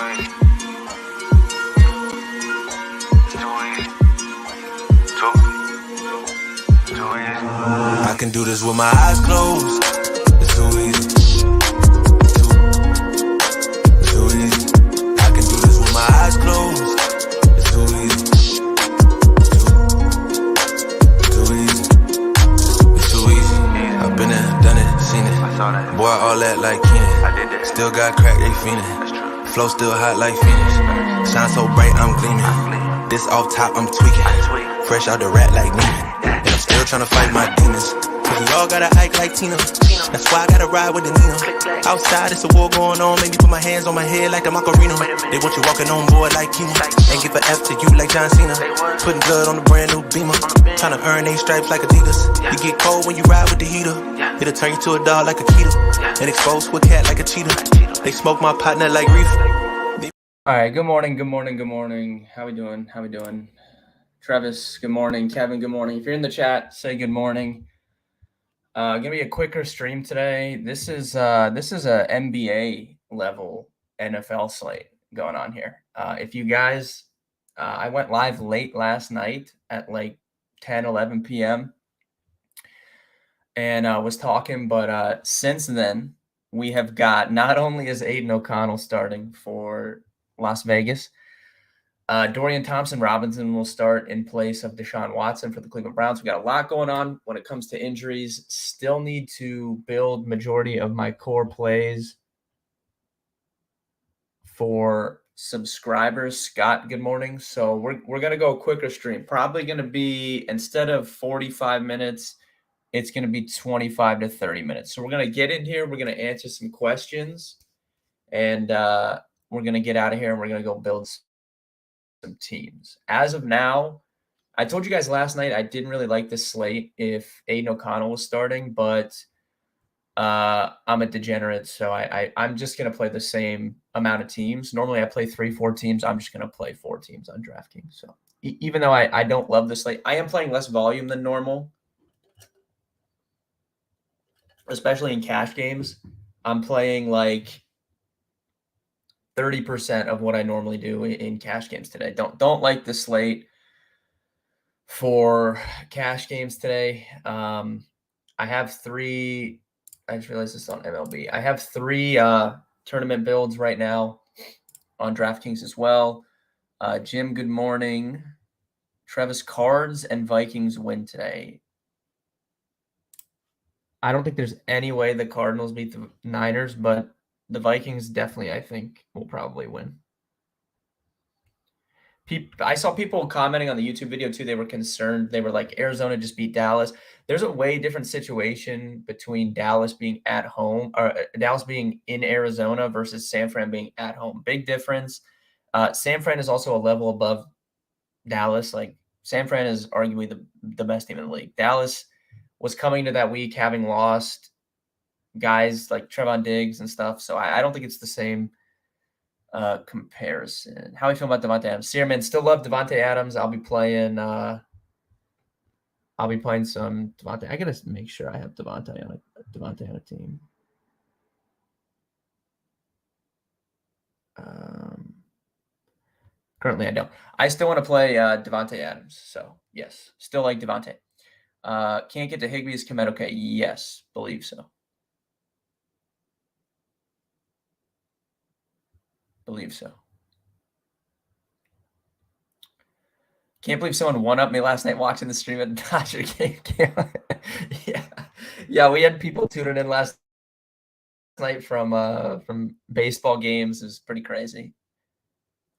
I can do this with my eyes closed. It's too easy. Too easy. I can do this with my eyes closed. It's too easy. Too easy. It's too easy. I've been there, done it, seen it. Boy, all that like Keenan. Still got crack, they fiendin'. Flow still hot like Phoenix. Shine so bright, I'm gleaming. This off top, I'm tweaking. Fresh out the rat like me. And I'm still tryna fight my demons. Cause we all gotta act like Tina. That's why I gotta ride with the Nina. Outside, it's a war going on. Make me put my hands on my head like the Macarena. They want you walking on board like Kima. Ain't give a F to you like John Cena. Putting blood on the brand new Beamer. Tryna earn they stripes like Adidas. You get cold when you ride with the heater. It'll turn you to a dog like a Keeta. And expose to a cat like a cheetah. They smoke my partner like reefer. Alright, good morning. How we doing? Travis, good morning. Kevin, good morning. If you're in the chat, say good morning. Gonna be a quicker stream today. This is a NBA level NFL slate going on here. If you guys, I went live late last night at like 10, 11 p.m. and was talking, but since then we have got, not only is Aiden O'Connell starting for Las Vegas, Dorian Thompson-Robinson will start in place of Deshaun Watson for the Cleveland Browns. We got a lot going on when it comes to injuries. Still need to build majority of my core plays for subscribers. Scott, good morning. So we're going to go quicker stream. Probably going to be, instead of 45 minutes, it's going to be 25 to 30 minutes. So we're going to get in here. We're going to answer some questions. And we're going to get out of here and we're going to go build some teams. As of now, I told you guys last night I didn't really like this slate if Aiden O'Connell was starting, but I'm a degenerate, so I'm just going to play the same amount of teams. Normally I play 3-4 teams. I'm just going to play 4 teams on DraftKings. So even though I don't love this slate, I am playing less volume than normal, especially in cash games. I'm playing like 30% of what I normally do in cash games today. Don't like the slate for cash games today. I have 3. I just realized this on MLB. I have 3 tournament builds right now on DraftKings as well. Jim, good morning. Travis, Cards and Vikings win today. I don't think there's any way the Cardinals beat the Niners, but the Vikings definitely, I think, will probably win. I saw people commenting on the YouTube video too. They were concerned. They were like, Arizona just beat Dallas. There's a way different situation between Dallas being at home, or Dallas being in Arizona versus San Fran being at home. Big difference. San Fran is also a level above Dallas. Like, San Fran is arguably the best team in the league. Dallas was coming to that week having lost guys like Trevon Diggs and stuff. So I don't think it's the same comparison. How do you feel about Devontae Adams? Searman, still love Devontae Adams. I'll be playing some Devontae. I gotta make sure I have Devontae on a team. Currently I don't. I still want to play Devontae Adams. So yes, still like Devontae. Can't get to Higbee. Is Kmet okay? Yes, believe so. Can't believe someone one-upped me last night watching the stream at the Dodger game. Yeah, we had people tuning in last night from baseball games. It was pretty crazy.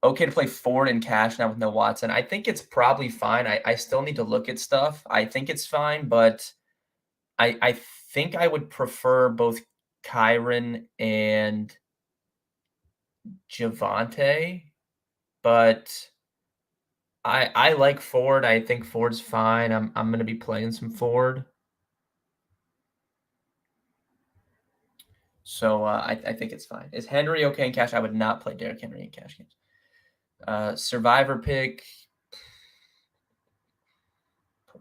Okay to play Ford in cash now with no Watson. I think it's probably fine. I still need to look at stuff. I think it's fine, but I think I would prefer both Kyren and Javonte, but I like Ford. I think Ford's fine. I'm going to be playing some Ford. So I think it's fine. Is Henry okay in cash? I would not play Derrick Henry in cash games. Survivor pick.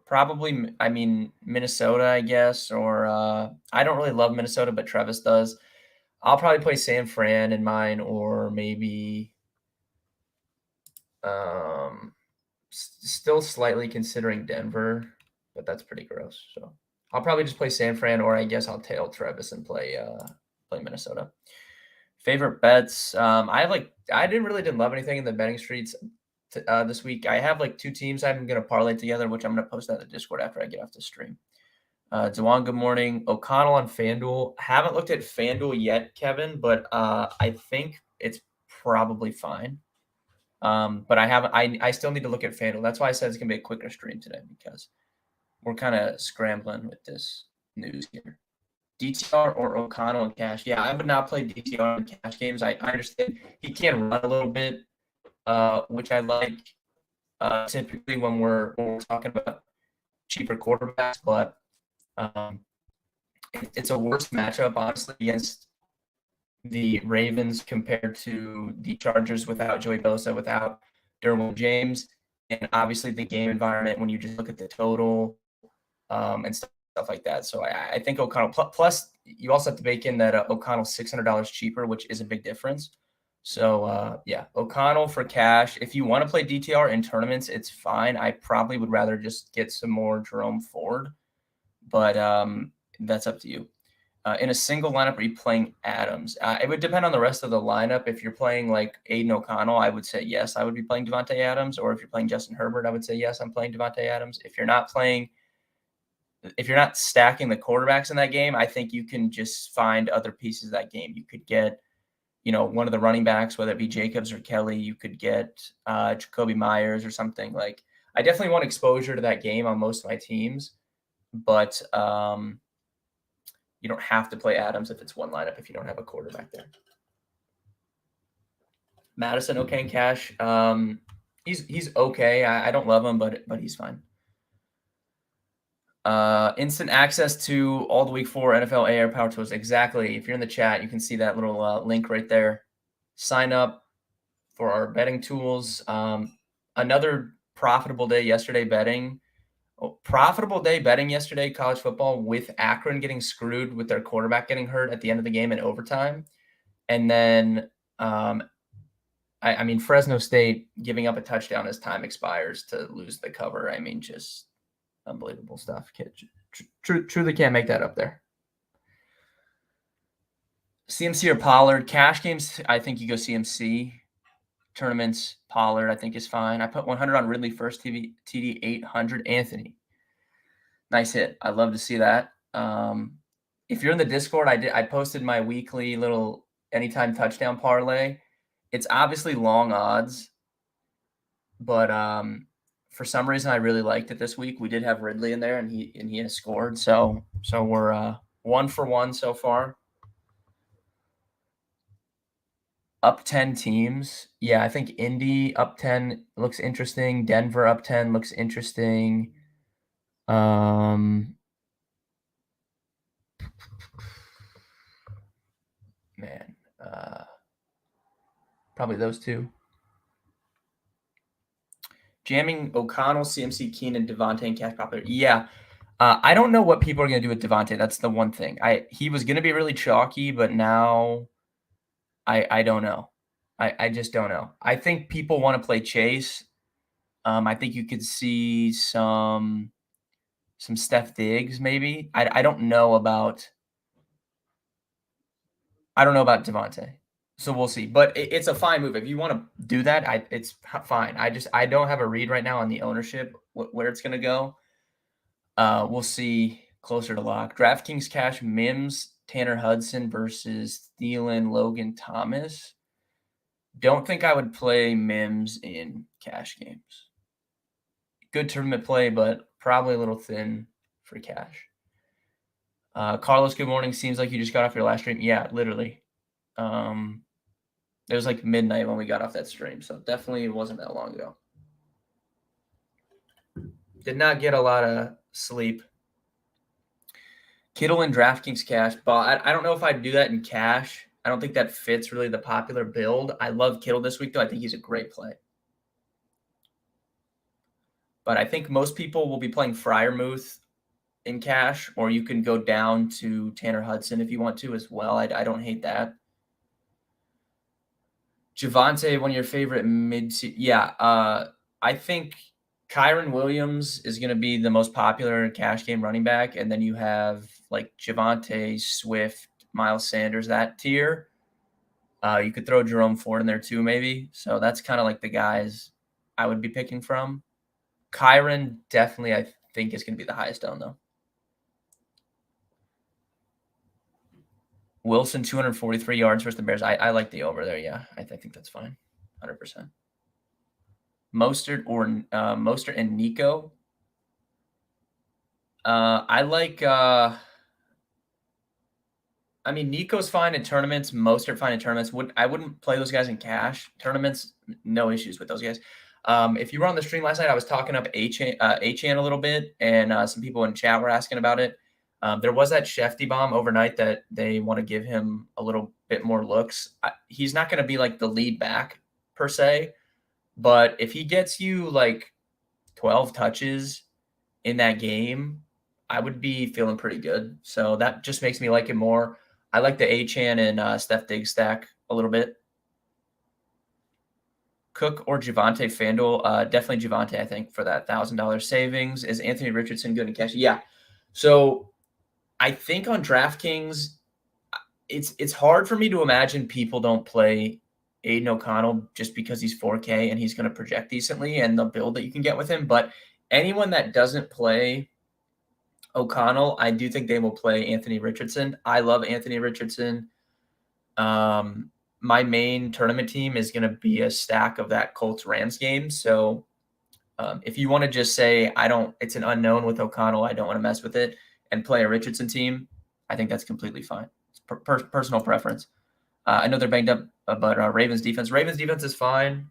Probably, I mean, Minnesota, I guess. Or I don't really love Minnesota, but Travis does. I'll probably play San Fran in mine, or maybe still slightly considering Denver, but that's pretty gross. So I'll probably just play San Fran, or I guess I'll tail Travis and play Minnesota. Favorite bets. I didn't love anything in the betting streets this week. I have like 2 teams I'm going to parlay together, which I'm going to post that in the Discord after I get off the stream. Dewan, good morning. O'Connell on FanDuel. Haven't looked at FanDuel yet, Kevin, but I think it's probably fine. But I still need to look at FanDuel. That's why I said it's gonna be a quicker stream today, because we're kind of scrambling with this news here. DTR or O'Connell and cash? Yeah, I would not play DTR in cash games. I understand he can run a little bit, which I like typically when we're talking about cheaper quarterbacks, but it's a worse matchup, honestly, against the Ravens compared to the Chargers without Joey Bosa, without Derwin James, and obviously the game environment when you just look at the total and stuff like that. So I think O'Connell, plus you also have to bake in that O'Connell's $600 cheaper, which is a big difference. So yeah, O'Connell for cash. If you want to play DTR in tournaments, it's fine. I probably would rather just get some more Jerome Ford, but that's up to you. In a single lineup, are you playing Adams? It would depend on the rest of the lineup. If you're playing like Aiden O'Connell, I would say yes, I would be playing Davante Adams. Or if you're playing Justin Herbert, I would say yes, I'm playing Davante Adams. If you're not stacking the quarterbacks in that game, I think you can just find other pieces of that game. You could get, one of the running backs, whether it be Jacobs or Kelly. You could get Jacoby Myers or something. Like, I definitely want exposure to that game on most of my teams, but you don't have to play Adams if it's one lineup if you don't have a quarterback there. Madison, okay in cash. He's okay. I don't love him, but he's fine. Instant access to all the week 4 NFL AR Power Tools. Exactly. If you're in the chat, you can see that little link right there. Sign up for our betting tools. Another profitable day yesterday betting. Profitable day betting yesterday, college football, with Akron getting screwed with their quarterback getting hurt at the end of the game in overtime. And then, I mean, Fresno State giving up a touchdown as time expires to lose the cover. I mean, just unbelievable stuff. Truly can't make that up there. CMC or Pollard? Cash games, I think you go CMC. Tournaments, Pollard, I think is fine. I put 100 on Ridley first TD 800. Anthony, nice hit. I love to see that. If you're in the Discord, I posted my weekly little anytime touchdown parlay. It's obviously long odds, but for some reason I really liked it this week. We did have Ridley in there, and he has scored. So we're 1 for 1 so far. Up 10 teams. Yeah, I think Indy up 10 looks interesting. Denver up 10 looks interesting. Man, probably those 2. Jamming O'Connell, CMC, Keenan, Devontae, and cash popular. Yeah. I don't know what people are going to do with Devontae. That's the one thing. He was going to be really chalky, but now I don't know. I just don't know. I think people want to play Chase. I think you could see some Steph Diggs maybe. I don't know about Devontae. So we'll see. But it's a fine move. If you want to do that, it's fine. I don't have a read right now on the ownership, where it's going to go. We'll see closer to lock. DraftKings cash, Mims, Tanner Hudson versus Thielen, Logan Thomas. Don't think I would play Mims in cash games. Good tournament play, but probably a little thin for cash. Carlos, good morning. Seems like you just got off your last stream. Yeah, literally. It was like midnight when we got off that stream, so definitely it wasn't that long ago. Did not get a lot of sleep. Kittle and DraftKings cash, but I don't know if I'd do that in cash. I don't think that fits really the popular build. I love Kittle this week, though. I think he's a great play. But I think most people will be playing Freiermuth in cash, or you can go down to Tanner Hudson if you want to as well. I don't hate that. Javonte, one of your favorite yeah. I think Kyron Williams is going to be the most popular cash game running back, and then you have like Javonte, Swift, Miles Sanders, that tier. You could throw Jerome Ford in there too, maybe. So that's kind of like the guys I would be picking from. Kyron definitely, I think, is going to be the highest owned though. Wilson, 243 yards versus the Bears. I like the over there. Yeah, I think that's fine. 100%. Mostert or Mostert and Nico. I like. I mean, Nico's fine in tournaments. Mostert fine in tournaments. I wouldn't play those guys in cash tournaments. No issues with those guys. If you were on the stream last night, I was talking up Achane a little bit, and some people in chat were asking about it. There was that Shefty bomb overnight that they want to give him a little bit more looks. He's not going to be like the lead back per se, but if he gets you like 12 touches in that game, I would be feeling pretty good. So that just makes me like him more. I like the Achane and Steph Diggs stack a little bit. Cook or Javonte FanDuel? Definitely Javonte, I think, for that $1,000 savings. Is Anthony Richardson good in cash? Yeah. So I think on DraftKings, it's hard for me to imagine people don't play Aiden O'Connell just because he's 4K and he's going to project decently and the build that you can get with him. But anyone that doesn't play O'Connell, I do think they will play Anthony Richardson. I love Anthony Richardson. My main tournament team is going to be a stack of that Colts-Rams game. So if you want to just say, it's an unknown with O'Connell, I don't want to mess with it, and play a Richardson team, I think that's completely fine. It's personal preference. I know they're banged up, but Ravens defense is fine.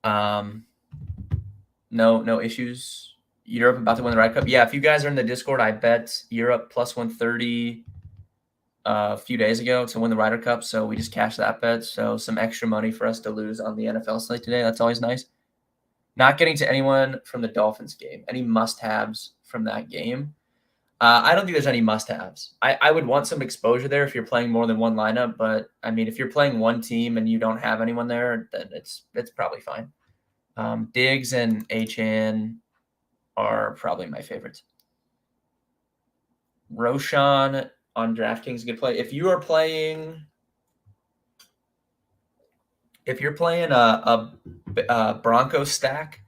No issues. Europe about to win the Ryder Cup. Yeah, if you guys are in the Discord, I bet Europe plus 130 a few days ago to win the Ryder Cup. So we just cashed that bet. So some extra money for us to lose on the NFL slate today. That's always nice. Not getting to anyone from the Dolphins game. Any must-haves from that game? I don't think there's any must-haves. I would want some exposure there if you're playing more than one lineup. But, I mean, if you're playing one team and you don't have anyone there, then it's probably fine. Diggs and Achane are probably my favorites. Roshan on DraftKings, good play. If you're playing a Broncos stack,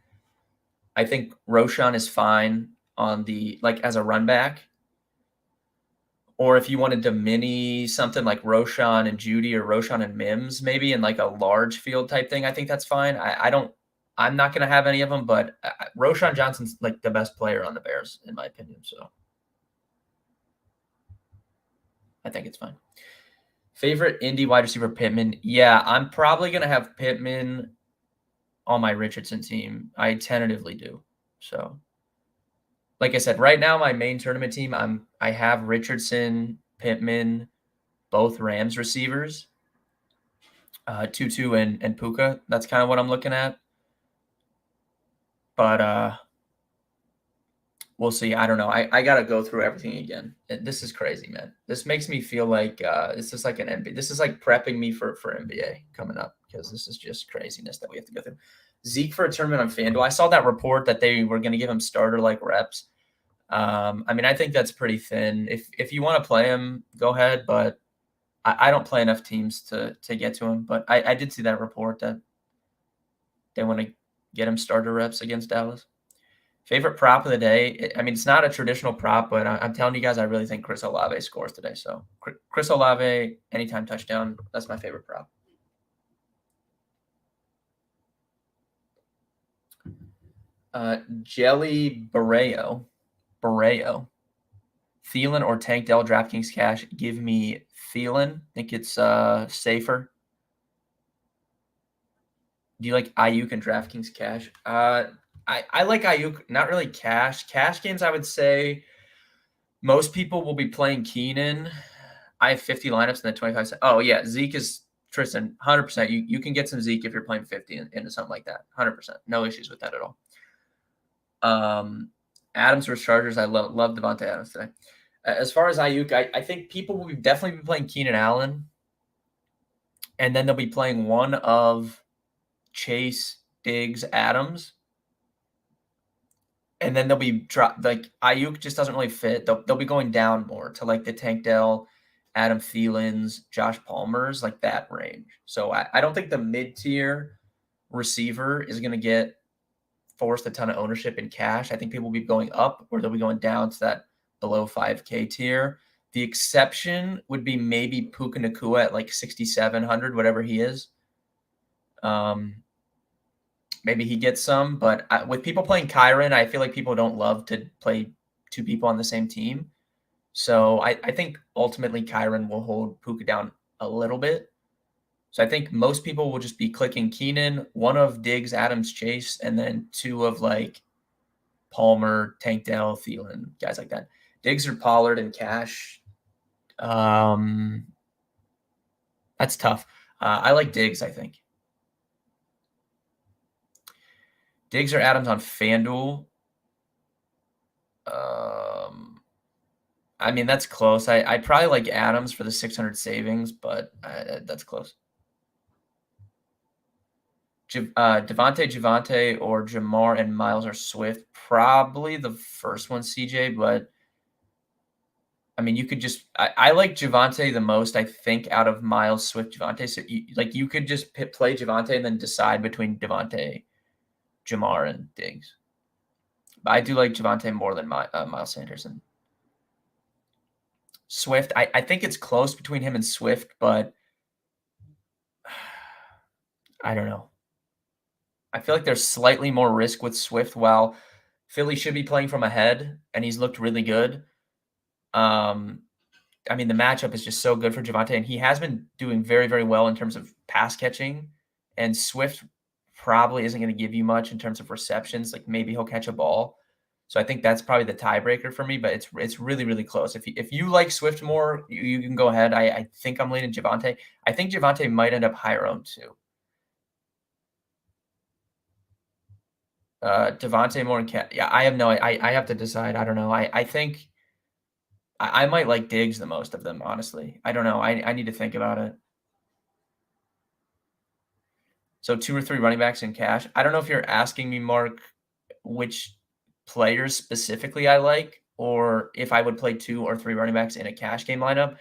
I think Roshan is fine on the as a run back. Or if you wanted to mini something like Roshan and Judy or Roshan and Mims, maybe in like a large field type thing, I think that's fine. I'm not going to have any of them, but Roshan Johnson's like the best player on the Bears, in my opinion. So I think it's fine. Favorite Indy wide receiver, Pittman? Yeah, I'm probably going to have Pittman on my Richardson team. I tentatively do. So, like I said, right now my main tournament team, I have Richardson, Pittman, both Rams receivers, Tutu and Puka. That's kind of what I'm looking at. But we'll see. I don't know. I got to go through everything again. This is crazy, man. This makes me feel like it's just like an NBA. This is like prepping me for NBA coming up because this is just craziness that we have to go through. Zeke for a tournament on FanDuel. I saw that report that they were going to give him starter-like reps. I mean, I think that's pretty thin. If you want to play him, go ahead. But I don't play enough teams to get to him. But I did see that report that they want to get him starter reps against Dallas. Favorite prop of the day? I mean, it's not a traditional prop, but I'm telling you guys, I really think Chris Olave scores today. So Chris Olave, anytime touchdown, that's my favorite prop. Jelly Barreo. Thielen or Tank Dell DraftKings cash? Give me Thielen. Think it's safer. Do you like Ayuk and DraftKings cash? I like Ayuk, not really cash. Cash games, I would say most people will be playing Keenan. I have 50 lineups and then 25 cents. Oh, yeah. Zeke is Tristan, 100%. You can get some Zeke if you're playing 50 into something like that. 100%. No issues with that at all. Adams versus Chargers. I love Devontae Adams today. As far as Ayuk, I think people will definitely be playing Keenan Allen, and then they'll be playing one of Chase, Diggs, Adams, and then they'll be like Ayuk just doesn't really fit. They'll be going down more to like the Tank Dell, Adam Thielens, Josh Palmer's, like that range. So I don't think the mid-tier receiver is going to get forced a ton of ownership in cash. I think people will be going up or they'll be going down to that below 5K tier. The exception would be maybe Puka Nacua at like 6,700, whatever he is. Maybe he gets some, but with people playing Kyren, I feel like people don't love to play two people on the same team. So I think ultimately Kyren will hold Puka down a little bit. So I think most people will just be clicking Keenan, one of Diggs, Adams, Chase, and then two of like Palmer, Tank Dell, Thielen, guys like that. Diggs or Pollard and cash. That's tough. I like Diggs, I think. Diggs or Adams on FanDuel. I mean, that's close. I probably like Adams for the 600 savings, but that's close. Javonte, or Jamar and Miles or Swift. Probably the first one, CJ, but I mean, you could just I like Javonte the most, I think, out of Miles, Swift, Javonte. So you could just play Javonte and then decide between Javonte, Jamar, and Diggs. But I do like Javonte more than Miles Sanders. And Swift, I think it's close between him and Swift, but I don't know. I feel like there's slightly more risk with Swift while Philly should be playing from ahead, and he's looked really good. I mean, the matchup is just so good for Javonte, and he has been doing very, very well in terms of pass catching, and Swift probably isn't going to give you much in terms of receptions. Like maybe he'll catch a ball. So I think that's probably the tiebreaker for me, but it's really, really close. If you like Swift more, you can go ahead. I think I'm leaning Javonte. I think Javonte might end up higher owned too. Devontae Moore and Cat. Yeah, I have no. I have to decide. I don't know. I think I might like Diggs the most of them. Honestly, I don't know. I need to think about it. So 2 or 3 running backs in cash. I don't know if you're asking me, Mark, which players specifically I like, or if I would play 2 or 3 running backs in a cash game lineup.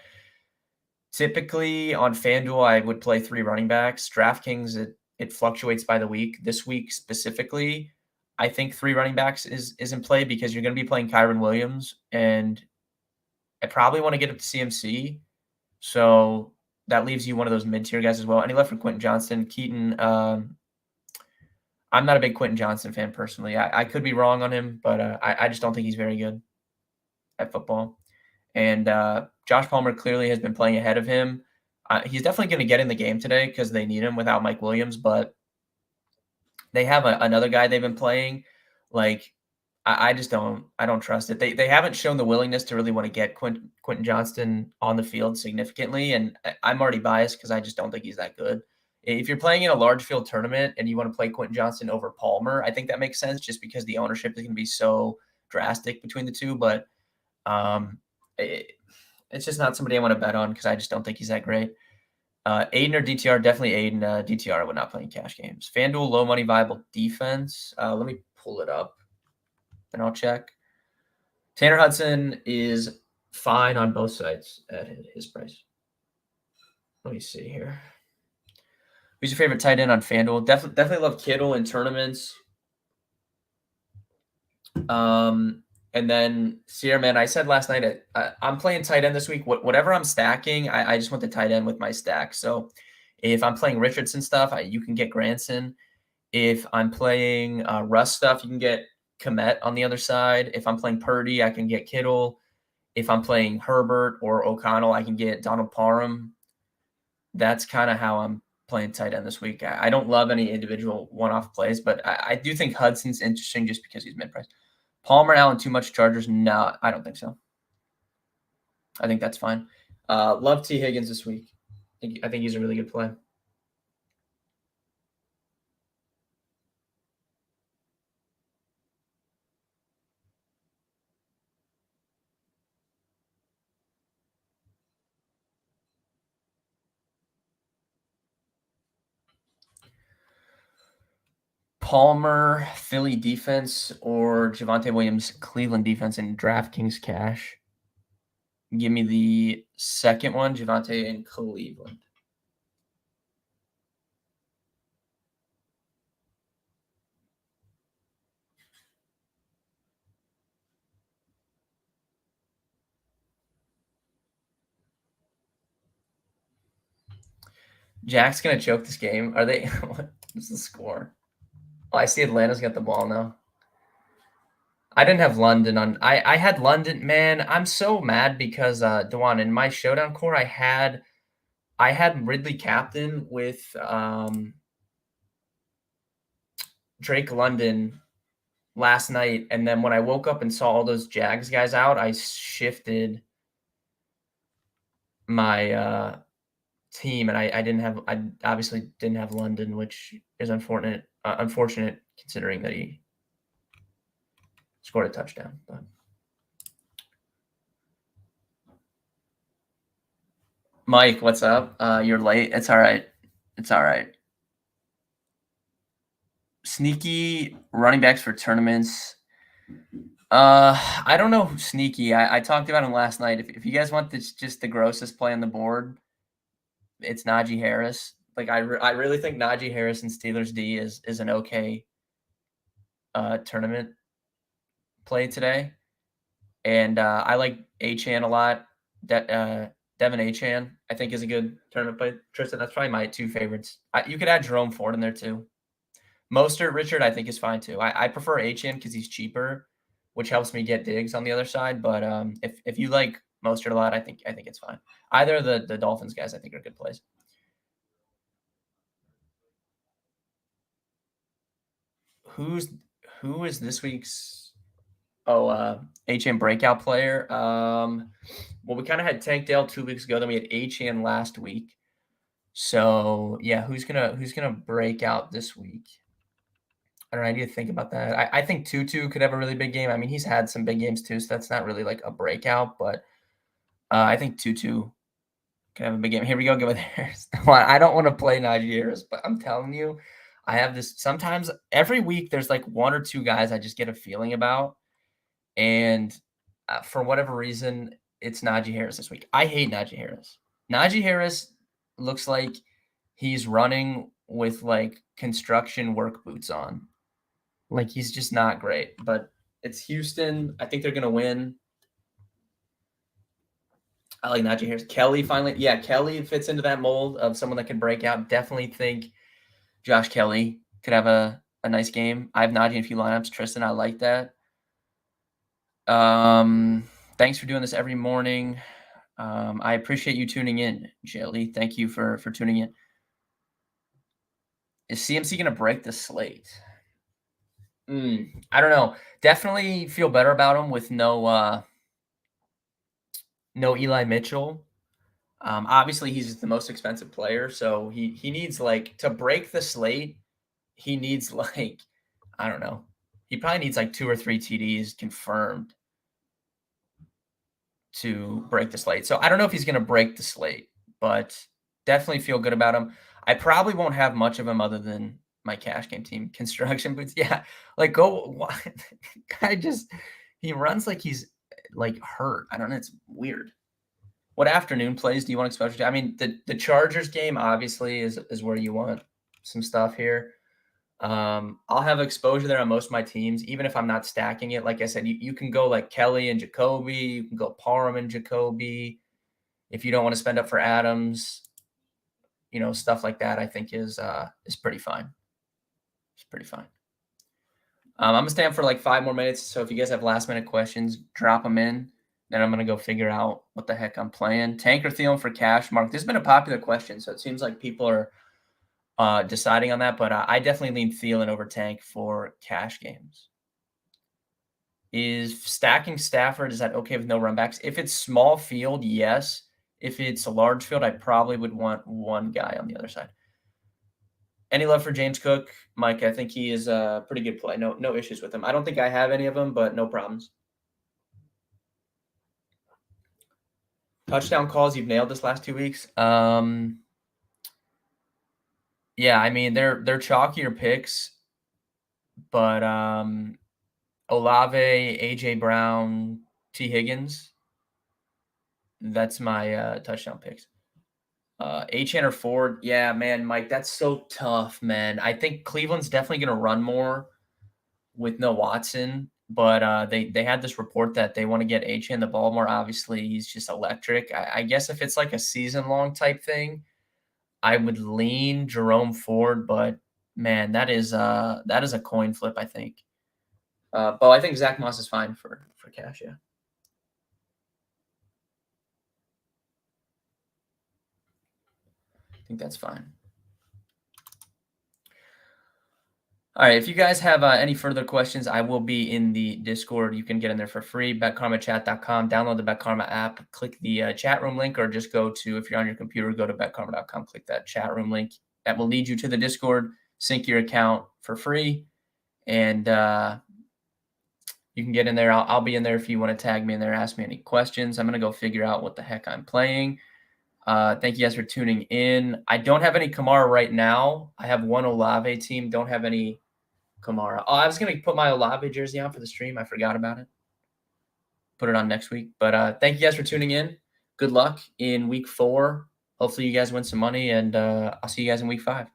Typically on FanDuel, I would play 3 running backs. DraftKings, it fluctuates by the week. This week specifically, I think 3 running backs is in play because you're going to be playing Kyren Williams, and I probably want to get up to CMC. So that leaves you one of those mid-tier guys as well. And he left for Quentin Johnston. Keaton, I'm not a big Quentin Johnston fan personally. I could be wrong on him, but I just don't think he's very good at football. And Josh Palmer clearly has been playing ahead of him. He's definitely going to get in the game today because they need him without Mike Williams, but they have another guy they've been playing. Like, I just don't trust it. They haven't shown the willingness to really want to get Quentin Johnston on the field significantly, and I'm already biased because I just don't think he's that good. If you're playing in a large field tournament and you want to play Quentin Johnston over Palmer, I think that makes sense just because the ownership is going to be so drastic between the two. But it's just not somebody I want to bet on because I just don't think he's that great. Aiden or DTR, definitely Aiden. DTR would not play in cash games. FanDuel, low money viable defense. Let me pull it up and I'll check. Tanner Hudson is fine on both sides at his price. Let me see here. Who's your favorite tight end on FanDuel? Definitely love Kittle in tournaments. And then Sierra Man, I said last night, I'm playing tight end this week. Whatever I'm stacking, I just want the tight end with my stack. So if I'm playing Richardson stuff, you can get Granson. If I'm playing Russ stuff, you can get Kmet on the other side. If I'm playing Purdy, I can get Kittle. If I'm playing Herbert or O'Connell, I can get Donald Parham. That's kind of how I'm playing tight end this week. I don't love any individual one-off plays, but I do think Hudson's interesting just because he's mid-price. Palmer, Allen, too much Chargers? No, I don't think so. I think that's fine. Love T. Higgins this week. I think he's a really good play. Palmer, Philly defense, or Javonte Williams, Cleveland defense in DraftKings cash? Give me the second one, Javonte in Cleveland. Jack's going to choke this game. Are they? What's the score? Oh, I see Atlanta's got the ball now. I didn't have London on. I had London. Man, I'm so mad because Dewan, in my showdown core, I had Ridley captain with Drake London last night, and then when I woke up and saw all those Jags guys out, I shifted my team, and I obviously didn't have London, which is unfortunate considering that he scored a touchdown. But Mike, what's up? You're late. It's all right. It's all right. Sneaky running backs for tournaments. I don't know sneaky. I talked about him last night. If you guys want this, just the grossest play on the board, it's Najee Harris. Like I really think Najee Harris and Steelers D is an okay tournament play today. And I like Achane a lot. Devin Achane, I think, is a good tournament play. Tristan, that's probably my two favorites. You could add Jerome Ford in there too. Mostert, Richard, I think is fine too. I prefer Achane because he's cheaper, which helps me get Diggs on the other side. But if you like Mostert a lot, I think it's fine. Either of the Dolphins guys, I think, are good plays. Who is this week's Achane breakout player? Well, we kind of had Tank Dell 2 weeks ago, then we had Achane last week. So yeah, who's gonna break out this week? I don't know. I need to think about that. I think Tutu could have a really big game. I mean, he's had some big games too, so that's not really like a breakout, but I think Tutu could have a big game. Here we go. Give it Harris. I don't want to play Najee Harris, but I'm telling you, I have this sometimes every week. There's like one or two guys I just get a feeling about, and for whatever reason, it's Najee Harris this week. I hate Najee Harris. Najee Harris looks like he's running with like construction work boots on. Like he's just not great, but it's Houston. I think they're going to win. I like Najee Harris. Kelly finally. Yeah, Kelly fits into that mold of someone that can break out. Definitely think Josh Kelly could have a nice game. I have Najee in a few lineups. Tristan, I like that. Thanks for doing this every morning. I appreciate you tuning in, Jelly. Thank you for tuning in. Is CMC going to break the slate? I don't know. Definitely feel better about him with no Eli Mitchell. Obviously, he's the most expensive player, so he needs like to break the slate. He needs like I don't know. He probably needs like 2 or 3 TDs confirmed to break the slate. So I don't know if he's going to break the slate, but definitely feel good about him. I probably won't have much of him other than my cash game team. Construction boots. Yeah. Like he runs like he's like hurt. I don't know. It's weird. What afternoon plays do you want exposure to? I mean, the Chargers game obviously is where you want some stuff here. I'll have exposure there on most of my teams, even if I'm not stacking it. Like I said, you can go like Kelly and Jacoby. You can go Parham and Jacoby. If you don't want to spend up for Adams, stuff like that, I think is pretty fine. It's pretty fine. I'm going to stay on for like 5 more minutes. So if you guys have last minute questions, drop them in. Then I'm going to go figure out what the heck I'm playing. Tank or Thielen for cash, Mark? This has been a popular question, so it seems like people are deciding on that, but I definitely lean Thielen over Tank for cash games. Is stacking Stafford, is that okay with no run backs? If it's small field, yes. If it's a large field, I probably would want one guy on the other side. Any love for James Cook? Mike, I think he is a pretty good play. No issues with him. I don't think I have any of them, but no problems. Touchdown calls, you've nailed this last 2 weeks. Yeah, I mean, they're chalkier picks. But Olave, A.J. Brown, T. Higgins, that's my touchdown picks. Achane or Ford, yeah, man, Mike, that's so tough, man. I think Cleveland's definitely going to run more with no Watson, but they had this report that they want to get Achane the ball more. Obviously, he's just electric. I guess if it's like a season-long type thing, I would lean Jerome Ford, but man, that is a coin flip, I think. But I think Zach Moss is fine for cash, yeah. I think that's fine. All right, if you guys have any further questions, I will be in the Discord. You can get in there for free, betkarmachat.com. Download the BetKarma app, click the chat room link, or just go to, if you're on your computer, go to betkarma.com, click that chat room link. That will lead you to the Discord, sync your account for free, and you can get in there. I'll be in there if you want to tag me in there, ask me any questions. I'm going to go figure out what the heck I'm playing. Thank you guys for tuning in. I don't have any Kamara right now. I have one Olave team, don't have any Kamara. Oh, I was going to put my Olave jersey on for the stream. I forgot about it. Put it on next week. But thank you guys for tuning in. Good luck in week 4. Hopefully you guys win some money, and I'll see you guys in week 5.